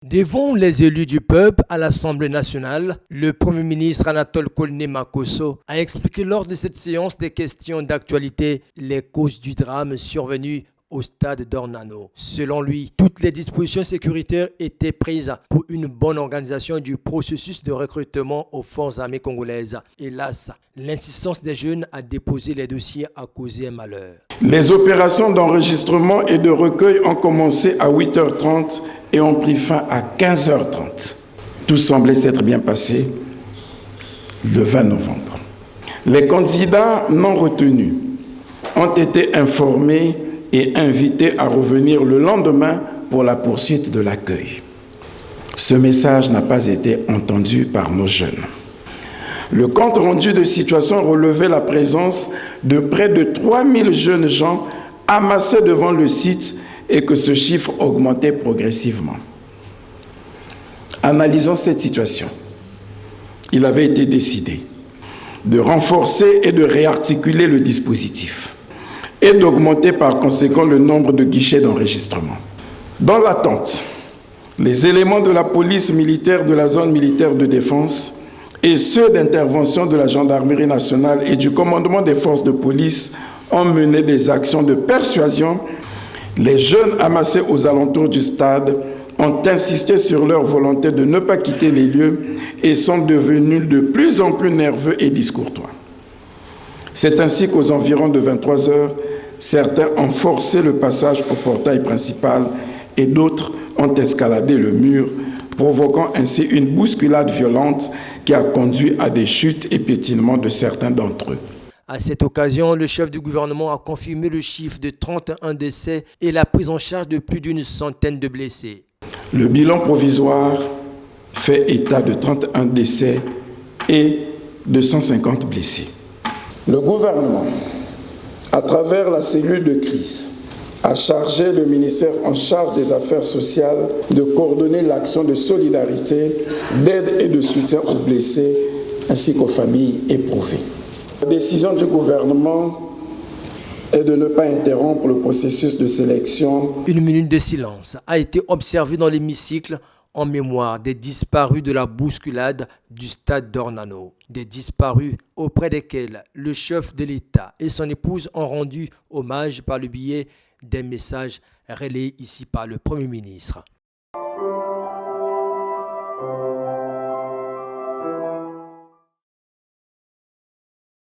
Devant les élus du peuple à l'Assemblée nationale, le Premier ministre Anatole Koné-Makosso a expliqué lors de cette séance des questions d'actualité les causes du drame survenu au stade d'Ornano. Selon lui, toutes les dispositions sécuritaires étaient prises pour une bonne organisation du processus de recrutement aux forces armées congolaises. Hélas, l'insistance des jeunes à déposer les dossiers a causé un malheur. Les opérations d'enregistrement et de recueil ont commencé à 8h30 et ont pris fin à 15h30. Tout semblait s'être bien passé le 20 novembre. Les candidats non retenus ont été informés et invités à revenir le lendemain pour la poursuite de l'accueil. Ce message n'a pas été entendu par nos jeunes. Le compte rendu de situation relevait la présence de près de 3000 jeunes gens amassés devant le site et que ce chiffre augmentait progressivement. Analysons cette situation. Il avait été décidé de renforcer et de réarticuler le dispositif et d'augmenter par conséquent le nombre de guichets d'enregistrement. Dans l'attente, les éléments de la police militaire de la zone militaire de défense et ceux d'intervention de la gendarmerie nationale et du commandement des forces de police ont mené des actions de persuasion. Les jeunes amassés aux alentours du stade ont insisté sur leur volonté de ne pas quitter les lieux et sont devenus de plus en plus nerveux et discourtois. C'est ainsi qu'aux environs de 23 heures, certains ont forcé le passage au portail principal et d'autres ont escaladé le mur, provoquant ainsi une bousculade violente qui a conduit à des chutes et piétinements de certains d'entre eux. À cette occasion, le chef du gouvernement a confirmé le chiffre de 31 décès et la prise en charge de plus d'une centaine de blessés. Le bilan provisoire fait état de 31 décès et de 150 blessés. Le gouvernement, à travers la cellule de crise, a chargé le ministère en charge des Affaires sociales de coordonner l'action de solidarité, d'aide et de soutien aux blessés ainsi qu'aux familles éprouvées. La décision du gouvernement est de ne pas interrompre le processus de sélection. Une minute de silence a été observée dans l'hémicycle en mémoire des disparus de la bousculade du stade d'Ornano. Des disparus auprès desquels le chef de l'État et son épouse ont rendu hommage par le biais des messages relayés ici par le Premier ministre.